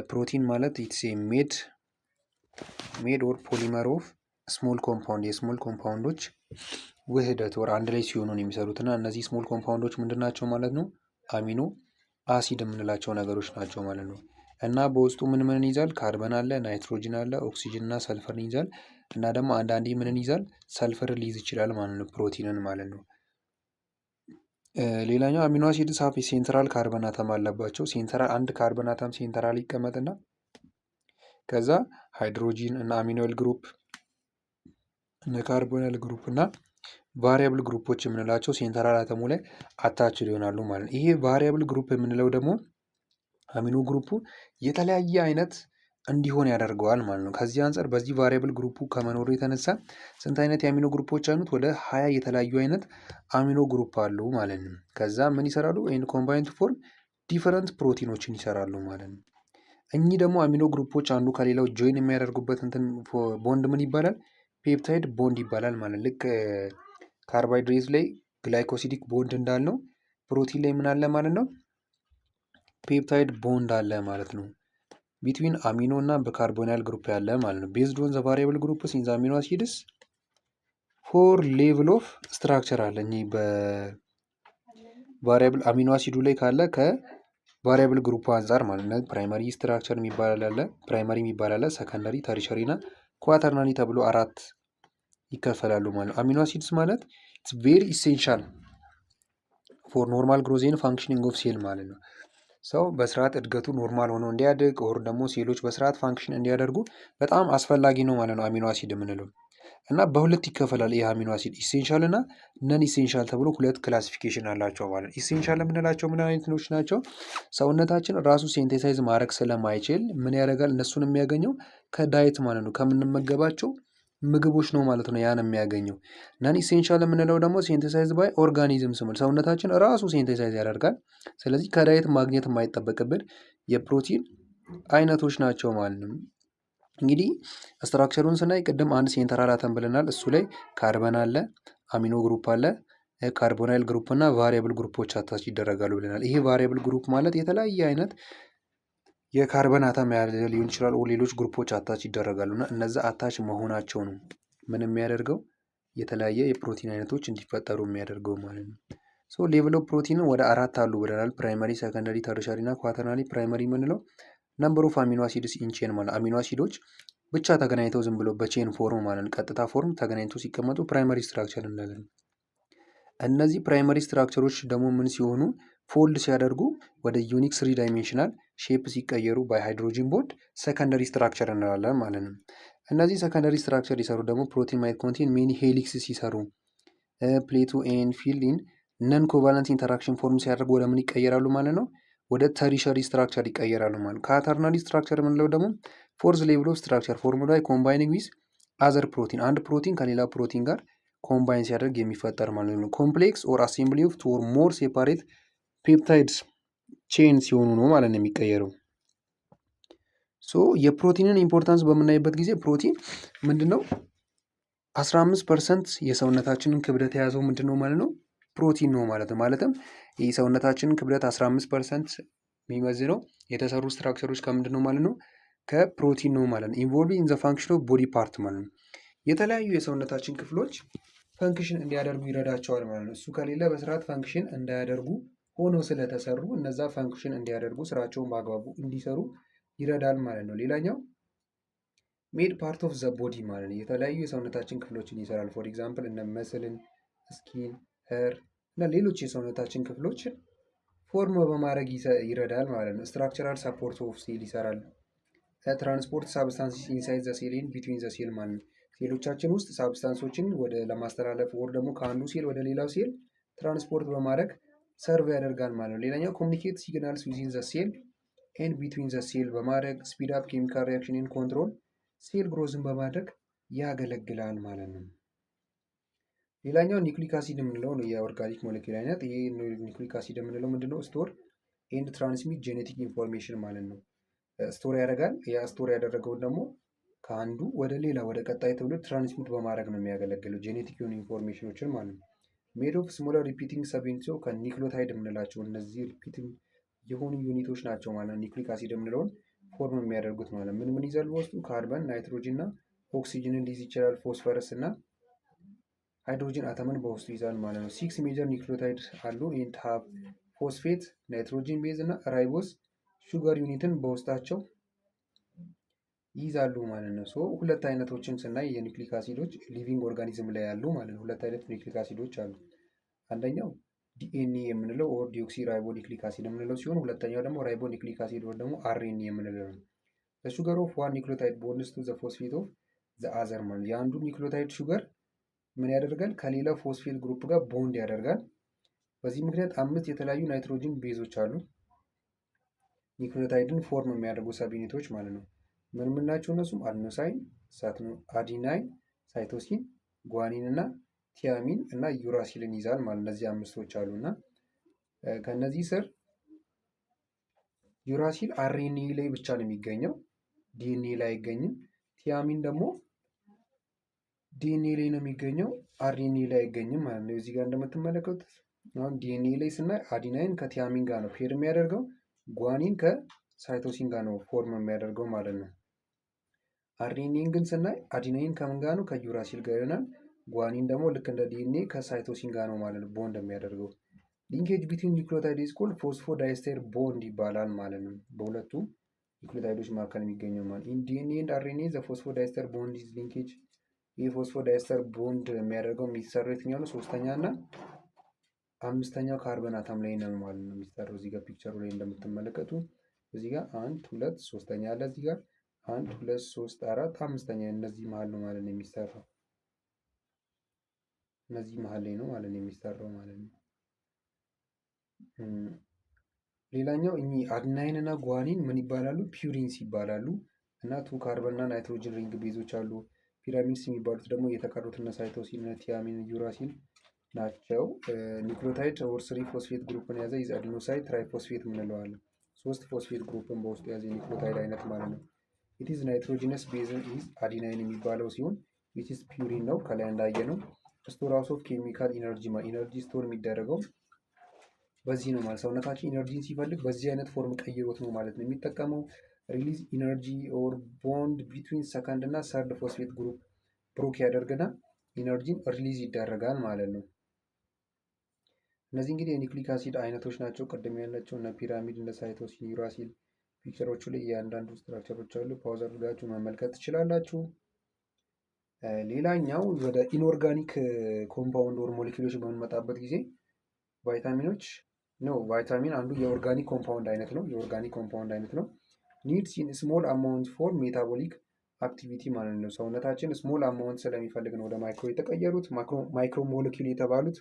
ፕሮቲን ማለት ኢትስ ሜድ ኦር ፖሊመር ኦፍ ስሞል ኮምፓውንድ የስሞል ኮምፓውንዶች ውህደት ወር አንድ ላይ ሲሆኑ ነው የሚሰሩት እና እነዚህ ስሞል ኮምፓውንዶች ምንድን ናቸው ማለት ነው? አሚኖ አሲድ የምንላቸው ነገሮች ናቸው ማለት ነው። እና በውስጡ ምን ይዛል? ካርበን አለ፣ ናይትሮጅን አለ፣ ኦክሲጅን እና ሰልፈርን ይዛል። እና ደግሞ አንዳንዴ ምንን ይዛል? ሰልፈርን ሊይዝ ይችላል ማለት ነው፣ ፕሮቲንን ማለት ነው። ሌላኛው አሚኖ አሲድ ሳፊ ሴንትራል ካርበን አተም አለባቸው። ሴንትራል አንድ ካርበን አተም ሴንትራል ይቀመጥና ከዛ ሃይድሮጂን እና አሚኖል ግሩፕ እና ካርቦናል ግሩፕ እና ቫሪያብል ግሩፖች የምንላቸው ሴንትራል አተሙ ላይ አታች ይሆናሉ ማለት ነው። ይሄ ቫሪያብል ግሩፕ የምንለው ደግሞ አሚኖ ግሩፑ የተለያየ አይነት እንዲሆን ያደርገዋል ማለት ነው። ከዚህ አንጻር በዚህ ቫሪያብል ግሩፑ ከመኖሩ የተነሳ ስንት አይነት የአሚኖ ግሩፖች አሉት? ወደ 20 የተለያዩ አይነት አሚኖ ግሩፕ አሉ ማለት ነው። ከዛ ምን ይሰራሉ? ኤንድ ኮምባይን ቱ ፎርም ዲፈረንት ፕሮቲኖችን ይሰራሉ ማለት ነው። እኚህ ደግሞ አሚኖ ግሩፖች አንዱ ከሌላው ጆይን የሚያደርጉበት እንትን ቦንድ ምን ይባላል? ፔፕታይድ ቦንድ ይባላል ማለት ልክ ካርቦሃይድሬት ላይ ግላይኮሲዲክ ቦንድ እንዳልነው ፕሮቲን ላይ ምን አለ ማለት ነው? ፔፕታይድ ቦንድ አለ ማለት ነው። ቢትዊን አሚኖ እና በካርቦናይል ግሩፕ ያለ ማለት ነው። ቤዝድ ኦን ዘ ቫሪያብል ግሩፕ ኢን ዘ አሚኖ አሲድስ ፎር ሌቭል ኦፍ ስትራክቸር አለ። እኚህ በቫሪያብል አሚኖ አሲዱ ላይ ካለ ከቫሪያብል ግሩፕ አንጻር ማለት ነው። ፕራይመሪ ስትራክቸር የሚባል አለ፣ ፕራይመሪ የሚባል አለ፣ ሰከንደሪ፣ ተርሸሪ እና ኳተርናሪ ተብሎ 4 ይከፈላሉ ማለት ነው። አሚኖ አሲድስ ማለት ኢትስ ቬሪ ኢሴንሻል ፎር ኖርማል ግሮዝ ኤንድ ፋንክሽኒንግ ኦፍ ሴል ማለት ነው። ሰው በስርዓት እድገቱ ኖርማል ሆኖ እንዲያድግ ኦር ደግሞ ሴሎች በስርዓት ፋንክሽን እንዲያደርጉ በጣም አስፈላጊ ነው ማለት ነው አሚኖ አሲድ የምንለው እና በሁለት ይከፈላል። ይህ አሚኖ አሲድ ኢሴንሻል እና ነን ኢሴንሻል ተብሎ 2 ክላሲፊኬሽን አላቸው ማለት ነው። ኢሴንሻል የምንላቸው ምን አይነቶች ናቸው? ሰውነታችን ራሱ ሴንቴሳይዝ ማድረግ ስለማይችል ምን ያደርጋል? እነሱን የሚያገኘው ከዳይት ማለት ነው፣ ከምንመገባቸው ምግቦች ነው ማለት ነው ያን የሚያገኘው። ነን ኢሴንሻል የምንለው ደግሞ ሴንቴሳይዝ ባይ ኦርጋኒዝም ስምል ሰውነታችን ራሱ ሴንቴሳይዝ ያደርጋል። ስለዚህ ከዳይት ማግኘት የማይጠበቅብን የፕሮቲን አይነቶች ናቸው ማለት ነው። እንግዲህ ስትራክቸሩን ስናይ ቅድም አንድ ሴንትራል አተም ብለናል። እሱ ላይ ካርበን አለ፣ አሚኖ ግሩፕ አለ፣ ካርቦናይል ግሩፕ እና ቫሪያብል ግሩፖች አታች ይደረጋሉ ብለናል። ይሄ ቫሪያብል ግሩፕ ማለት የተለያየ አይነት የካርበን አተም ሊሆን ይችላል፣ ሌሎች ግሩፖች አታች ይደረጋሉ እና እነዛ አታች መሆናቸው ነው ምን የሚያደርገው የተለያየ የፕሮቲን አይነቶች እንዲፈጠሩ የሚያደርገው ማለት ነው። ሶ ሌቭል ኦፍ ፕሮቲንን ወደ 4 አሉ ብለናል። ፕራይመሪ፣ ሰከንደሪ፣ ተርሸሪ እና ኳተርናሪ። ፕራይመሪ የምንለው ነምበር ኦፍ አሚኖ አሲድስ ኢን ቼን ማለት አሚኖ አሲዶች ብቻ ተገናኝተው ዝም ብሎ በቼን ፎርም ማለት ቀጥታ ፎርም ተገናኝተው ሲቀመጡ ፕራይመሪ ስትራክቸር እንላለን። እነዚህ ፕራይመሪ ስትራክቸሮች ደግሞ ምን ሲሆኑ ፎልድ ሲያደርጉ ወደ ዩኒክ 3 ዳይሜንሽናል ሼፕ ሲቀየሩ ባይ ሃይድሮጂን ቦንድ ሰከንደሪ ስትራክቸር እንላለን ማለት ነው። እነዚህ ሰከንደሪ ስትራክቸር ሲሰሩ ደግሞ ፕሮቲን ማይት ኮንቴን ሜኒ ሄሊክስ ሲሰሩ ፕሌቶ ኤን ፊልድ ኢን ነን ኮቫለንት ኢንተራክሽን ፎርም ሲያደርጉ ወደ ምን ይቀየራሉ ማለት ነው? ወደ ተሪሸሪ ስትራክቸር ይቀየራሉ ማለት ነው። ካተርናሪ ስትራክቸር የምንለው ደግሞ ፎርዝ ሌቭል ኦፍ ስትራክቸር ፎርሙላ ኮምባይኒንግ ዊዝ አዘር ፕሮቲን አንድ ፕሮቲን ከሌላ ፕሮቲን ጋር ኮምባይን ሲያደርግ የሚፈጠር ማለት ነው። ኮምፕሌክስ ኦር አሴምብሊ ኦፍ ቱ ኦር ሞር ሴፓሬት ፔፕታይድስ ቼን ሲሆኑ ነው ማለት ነው የሚቀየረው። ሶ የፕሮቲንን ኢምፖርታንስ በምናይበት ጊዜ ፕሮቲን ምንድነው 15% የሰውነታችንን ክብደት የያዘው ምንድነው ማለት ነው? ፕሮቲን ነው ማለት ነው። ማለትም የሰውነታችንን ክብደት 15% የሚመዝነው የተሰሩ ስትራክቸሮች ከምንድን ነው ማለት ነው? ከፕሮቲን ነው ማለት ነው። ኢንቮልቪንግ ኢን ዘ ፋንክሽን ኦፍ ቦዲ ፓርት ማለት ነው። የተለያዩ የሰውነታችን ክፍሎች ፈንክሽን እንዲያደርጉ ይረዳቸዋል ማለት ነው። እሱ ከሌለ በስርዓት ፈንክሽን እንዳያደርጉ ሆኖ ስለተሰሩ እነዛ ፈንክሽን እንዲያደርጉ ስራቸውን በአግባቡ እንዲሰሩ ይረዳል ማለት ነው። ሌላኛው ሜድ ፓርት ኦፍ ዘ ቦዲ ማለት ነው። የተለያዩ የሰውነታችን ክፍሎችን ይሰራል። ፎር ኤግዛምፕል እነ መስልን፣ ስኪን፣ ሄር እና ሌሎች የሰውነታችን ክፍሎችን ፎርም በማድረግ ይረዳል ማለት ነው። ስትራክቸራል ሰፖርት ኦፍ ሴል ይሰራል። ትራንስፖርት ሳብስታንስ ኢንሳይድ ዘ ሴል ኤንድ ቢትዊን ዘ ሴል ማለት ነው። ሴሎቻችን ውስጥ ሳብስታንሶችን ወደ ለማስተላለፍ ወር ደግሞ ከአንዱ ሴል ወደ ሌላው ሴል ትራንስፖርት በማድረግ ሰርቭ ያደርጋል ማለት ነው። ሌላኛው ኮሚኒኬት ሲግናልስ ዊዚን ዘ ሴል ኤንድ ቢትዊን ዘ ሴል በማድረግ ስፒድ አፕ ኬሚካል ሪያክሽንን ኮንትሮል ሴል ግሮዝን በማድረግ ያገለግላል ማለት ነው። ሌላኛው ኒውክሊክ አሲድ የምንለው ነው የኦርጋኒክ ሞለኪል አይነት። ይሄ ኒውክሊክ አሲድ የምንለው ምንድነው? ስቶር ኤንድ ትራንስሚት ጄኔቲክ ኢንፎርሜሽን ማለት ነው። ስቶር ያደርጋል። ያ ስቶር ያደረገውን ደግሞ ከአንዱ ወደ ሌላ ወደ ቀጣይ ትውልድ ትራንስሚት በማድረግ ነው የሚያገለግለው ጄኔቲክ የሆኑ ኢንፎርሜሽኖችን ማለት ነው። ሜድ ኦፍ ስሞለር ሪፒቲንግ ሰብዩኒትስ ከኒክሎታይድ የምንላቸው እነዚህ ሪፒቲንግ የሆኑ ዩኒቶች ናቸው ማለት ነው። ኒውክሊክ አሲድ የምንለውን ፎርም የሚያደርጉት ማለት ነው። ምን ይዛል በውስጡ? ካርበን፣ ናይትሮጂን እና ኦክሲጅንን ሊይዝ ይችላል። ፎስፈረስ እና ሃይድሮጂን አተምን በውስጡ ይዛል ማለት ነው። 6 ሜጀር ኒውክሊዮታይድ አሉ። ኢንት ሃቭ ፎስፌት፣ ናይትሮጂን ቤዝ እና ራይቦስ ሹገር ዩኒትን በውስጣቸው ይይዛሉ ማለት ነው። ሶ ሁለት አይነቶችን ስናይ የኒውክሊክ አሲዶች ሊቪንግ ኦርጋኒዝም ላይ ያሉ ማለት ነው። ሁለት አይነት ኒውክሊክ አሲዶች አሉ። አንደኛው ዲኤንኤ የምንለው ኦር ዲኦክሲ ራይቦ ኒውክሊክ አሲድ የምንለው ሲሆን ሁለተኛው ደግሞ ራይቦ ኒውክሊክ አሲድ ወር ደግሞ አርኤንኤ የምንለው ነው። ሹገር ኦፍ ዋን ኒውክሊዮታይድ ቦንድስ ቱ ዘ ፎስፌት ኦፍ ዘ አዘር ማለት የአንዱ ኒውክሊዮታይድ ሹገር ምን ያደርጋል? ከሌላ ፎስፌት ግሩፕ ጋር ቦንድ ያደርጋል። በዚህ ምክንያት 5 የተለያዩ ናይትሮጂን ቤዞች አሉ ኒውክሊዮታይድን ፎርም የሚያደርጉ ሰብዩኒቶች ማለት ነው። ምን ናቸው እነሱም? አዲኖሳይን፣ አዲናይን፣ ሳይቶሲን፣ ጓኒን እና ቲያሚን እና ዩራሲልን ይዛል ማለት እነዚህ አምስቶች አሉ እና ከነዚህ ስር ዩራሲል አርኤንኤ ላይ ብቻ ነው የሚገኘው፣ ዲኤንኤ ላይ አይገኝም። ቲያሚን ደግሞ ዲኤንኤ ላይ ነው የሚገኘው፣ አርኤንኤ ላይ አይገኝም ማለት ነው። እዚህ ጋር እንደምትመለከቱት አሁን ዲኤንኤ ላይ ስናይ አዲናይን ከቲያሚን ጋር ነው ፔር የሚያደርገው፣ ጓኒን ከሳይቶሲን ጋር ነው ፎርም የሚያደርገው ማለት ነው። አርኤንኤን ግን ስናይ አዲናይን ከምን ጋር ነው? ከዩራሲል ጋር ይሆናል። ጓኒን ደግሞ ልክ እንደ ዲኤንኤ ከሳይቶሲን ጋር ነው ማለት ነው ቦንድ የሚያደርገው። ሊንኬጅ ቢትዊን ኒውክሊዮታይድ ኢዝ ኮልድ ፎስፎዳይስተር ቦንድ ይባላል ማለት ነው። በሁለቱ ኒውክሊዮታይዶች መካከል የሚገኘው ማለት ኢን ዲኤንኤ ኤንድ አርኤንኤ ዘ ፎስፎዳይስተር ቦንድ ኢዝ ሊንኬጅ። ይህ ፎስፎዳይስተር ቦንድ የሚያደርገው የሚሰራው የትኛው ነው? ሶስተኛ እና አምስተኛው ካርበን አተም ላይ ነው ማለት ነው የሚሰራው። እዚህ ጋር ፒክቸሩ ላይ እንደምትመለከቱ እዚህ ጋር 1 2 ሶስተኛ አለ። እዚህ ጋር 1 2 3 4 አምስተኛ እነዚህ መሀል ነው ማለት ነው የሚሰራው። እነዚህ መሀል ላይ ነው ማለት ነው የሚሰራው ማለት ነው። ሌላኛው እኚህ አድናይን እና ጓኒን ምን ይባላሉ? ፒውሪንስ ይባላሉ። እና 2 ካርበን እና ናይትሮጅን ሪንግ ቤዞች አሉ። ፒራሚድስ የሚባሉት ደግሞ የተቀሩት እነ ሳይቶሲን፣ ቲያሚን፣ ዩራሲል ናቸው። ኒውክሊዮታይድ ኦር 3 ፎስፌት ግሩፕን የያዘ ኢዝ አዲኖሳይድ ትራይፎስፌት የምንለዋለን። 3 ፎስፌት ግሩፕን በውስጡ የያዘ የኒውክሊዮታይድ አይነት ማለት ነው። ኢት ኢዝ ናይትሮጂነስ ቤዝን ኢዝ አዲናይን የሚባለው ሲሆን ዊች ኢዝ ፒውሪን ነው ከላይ እንዳየ ነው። ስቶር ሃውስ ኦፍ ኬሚካል ኢነርጂ ኢነርጂ ስቶር የሚደረገው በዚህ ነው ማለት ሰውነታችን ኢነርጂን ሲፈልግ በዚህ አይነት ፎርም ቀይሮት ነው ማለት ነው የሚጠቀመው። ሪሊዝ ኢነርጂ ኦር ቦንድ ቢትዊን ሰከንድ እና ሰርድ ፎስፌት ግሩፕ ብሮክ ያደርግና ኢነርጂን ሪሊዝ ይደረጋል ማለት ነው። እነዚህ እንግዲህ የኒውክሊክ አሲድ አይነቶች ናቸው። ቅድም ያላቸው እነ ፒራሚድ፣ እነ ሳይቶሲን፣ ዩራሲል ፒክቸሮቹ ላይ እያንዳንዱ ስትራክቸሮች አሉ። ፓውዝ አድርጋችሁ መመልከት ትችላላችሁ። ሌላኛው ወደ ኢንኦርጋኒክ ኮምፓውንድ ኦር ሞሌኪሎች በምንመጣበት ጊዜ ቫይታሚኖች ነው። ቫይታሚን አንዱ የኦርጋኒክ ኮምፓውንድ አይነት ነው። የኦርጋኒክ ኮምፓውንድ አይነት ነው። ኒድስ ኢን ስሞል አማውንት ፎር ሜታቦሊክ አክቲቪቲ ማለት ነው። ሰውነታችን ስሞል አማውንት ስለሚፈልግ ነው ወደ ማይክሮ የተቀየሩት። ማይክሮ ሞለኪል የተባሉት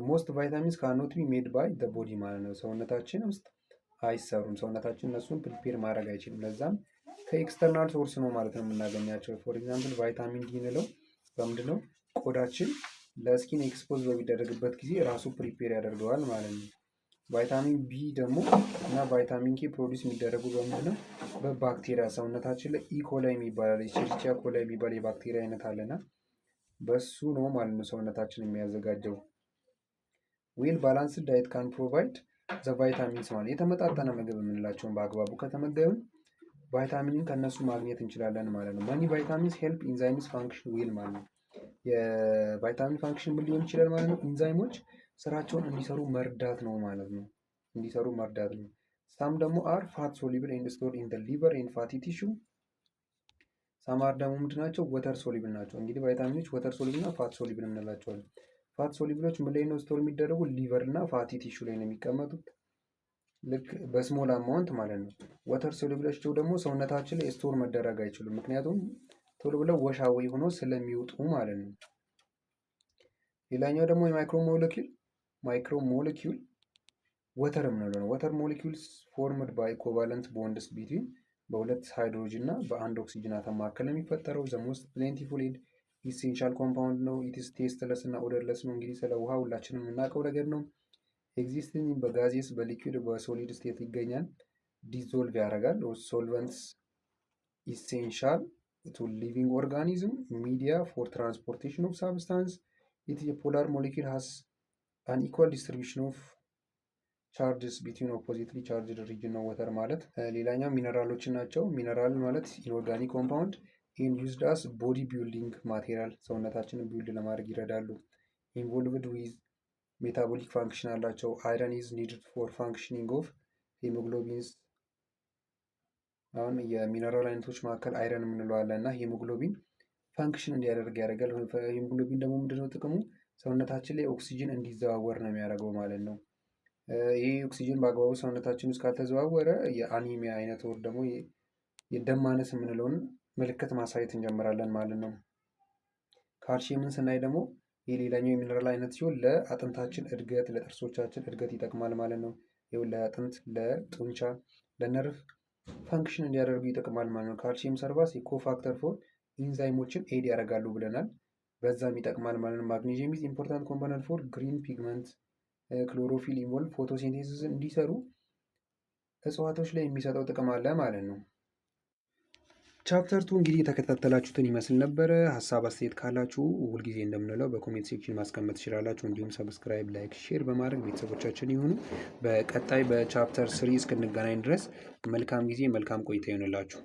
ሞስት ቫይታሚንስ ካኖት ቢ ሜድ ባይ ዘ ቦዲ ማለት ነው። ሰውነታችን ውስጥ አይሰሩም። ሰውነታችን እነሱን ፕሪፔር ማድረግ አይችልም። ለዛም ከኤክስተርናል ሶርስ ነው ማለት ነው የምናገኛቸው። ፎር ኤግዛምፕል ቫይታሚን ዲ እንለው በምንድን ነው? ቆዳችን ለስኪን ኤክስፖዝ በሚደረግበት ጊዜ ራሱ ፕሪፔር ያደርገዋል ማለት ነው። ቫይታሚን ቢ ደግሞ እና ቫይታሚን ኬ ፕሮዲስ የሚደረጉ በምንድን ነው? በባክቴሪያ ሰውነታችን ላይ ኢኮላይ የሚባል ኢሸሪቺያ ኮላይ የሚባል የባክቴሪያ አይነት አለና በሱ ነው ማለት ነው ሰውነታችን የሚያዘጋጀው። ዌል ባላንስድ ዳይት ካን ፕሮቫይድ ዘ ቫይታሚንስ ማለት የተመጣጠነ ምግብ የምንላቸውን በአግባቡ ከተመገብን ቫይታሚንን ከነሱ ማግኘት እንችላለን ማለት ነው። መኒ ቫይታሚንስ ሄልፕ ኢንዛይምስ ፋንክሽን ዌል ማለት ነው። የቫይታሚን ፋንክሽን ምን ሊሆን ይችላል ማለት ነው? ኢንዛይሞች ስራቸውን እንዲሰሩ መርዳት ነው ማለት ነው። እንዲሰሩ መርዳት ነው። ሳም ደግሞ አር ፋት ሶሊብል ኤንድ ስቶርድ ኢን ዘ ሊቨር ኤንድ ፋቲ ቲሹ። ሳማር ደግሞ ምንድን ናቸው? ወተር ሶሊብል ናቸው። እንግዲህ ቫይታሚኖች ወተር ሶሊብል እና ፋት ሶሊብል እንላቸዋለን። ፋት ሶሊብሎች ምን ላይ ነው ስቶር የሚደረጉ? ሊቨር እና ፋቲ ቲሹ ላይ ነው የሚቀመጡት፣ ልክ በስሞል አማውንት ማለት ነው። ወተር ሶሊብሎች ደግሞ ሰውነታችን ላይ ስቶር መደረግ አይችሉም፣ ምክንያቱም ቶሎ ብለው ወሻዊ ሆኖ ስለሚወጡ ማለት ነው። ሌላኛው ደግሞ የማይክሮ ሞለኪውል ወተር የምንለው ነው። ወተር ሞለኪውልስ ፎርምድ ባይ ኮቫለንት ቦንድስ ቢትዊን በሁለት ሃይድሮጅን እና በአንድ ኦክሲጅን አተም መካከል የሚፈጠረው ዘ ሞስት ፕሌንቲፉል ኤንድ ኢሴንሻል ኮምፓውንድ ነው። ኢትስ ቴስትለስ እና ኦደርለስ ነው። እንግዲህ ስለ ውሃ ሁላችንም የምናውቀው ነገር ነው። ኤግዚስቲንግ በጋዜስ በሊኩዊድ በሶሊድ ስቴት ይገኛል። ዲዞልቭ ያደርጋል። ሶልቨንትስ ኢሴንሻል ቱ ሊቪንግ ኦርጋኒዝም ሚዲያ ፎር ትራንስፖርቴሽን ኦፍ ሳብስታንስ ኢት የፖላር ሞሌኪል ሃስ አን ኢኳል ዲስትሪቢዩሽን ኦፍ ቻርጅስ ቢትዊን ኦፖዚትሊ ቻርጅድ ሪጅን ነው ወተር ማለት። ሌላኛው ሚነራሎችን ናቸው። ሚነራል ማለት ኢንኦርጋኒክ ኮምፓውንድ ኢን ዩዝድ አስ ቦዲ ቢልዲንግ ማቴሪያል ሰውነታችንን ቢውልድ ለማድረግ ይረዳሉ። ኢንቮልቭድ ዊዝ ሜታቦሊክ ፋንክሽን አላቸው። አይረን ኢዝ ኒድድ ፎር ፋንክሽኒንግ ኦፍ ሄሞግሎቢንስ። አሁን የሚነራል አይነቶች መካከል አይረን የምንለው አለ እና ሄሞግሎቢን ፋንክሽን እንዲያደርግ ያደርጋል። ሄሞግሎቢን ደግሞ ምንድነው ጥቅሙ? ሰውነታችን ላይ ኦክሲጅን እንዲዘዋወር ነው የሚያደርገው ማለት ነው። ይህ ኦክሲጅን በአግባቡ ሰውነታችን ውስጥ ካልተዘዋወረ የአኒሚያ አይነት ወር ደግሞ የደም ማነስ የምንለውን ምልክት ማሳየት እንጀምራለን ማለት ነው። ካልሲየምን ስናይ ደግሞ ይህ ሌላኛው የሚነራል አይነት ሲሆን ለአጥንታችን እድገት፣ ለጥርሶቻችን እድገት ይጠቅማል ማለት ነው። ይኸው ለአጥንት፣ ለጡንቻ፣ ለነርቭ ፋንክሽን እንዲያደርጉ ይጠቅማል ማለት ነው። ካልሲየም ሰርቫስ የኮፋክተር ፎር ኢንዛይሞችን ኤድ ያደርጋሉ ብለናል። በዛም ይጠቅማል ማለት ነው። ማግኔዥየም ኢዝ ኢምፖርታንት ኮምፖነንት ፎር ግሪን ፒግመንት ክሎሮፊል ኢንቮልቭ ፎቶሲንቴሲስ እንዲሰሩ እጽዋቶች ላይ የሚሰጠው ጥቅም አለ ማለት ነው። ቻፕተር 2 እንግዲህ የተከታተላችሁትን ይመስል ነበረ። ሀሳብ አስተያየት ካላችሁ ሁልጊዜ እንደምንለው በኮሜንት ሴክሽን ማስቀመጥ ትችላላችሁ። እንዲሁም ሰብስክራይብ፣ ላይክ፣ ሼር በማድረግ ቤተሰቦቻችን ይሁኑ። በቀጣይ በቻፕተር 3 እስክንገናኝ ድረስ መልካም ጊዜ፣ መልካም ቆይታ ይሆንላችሁ።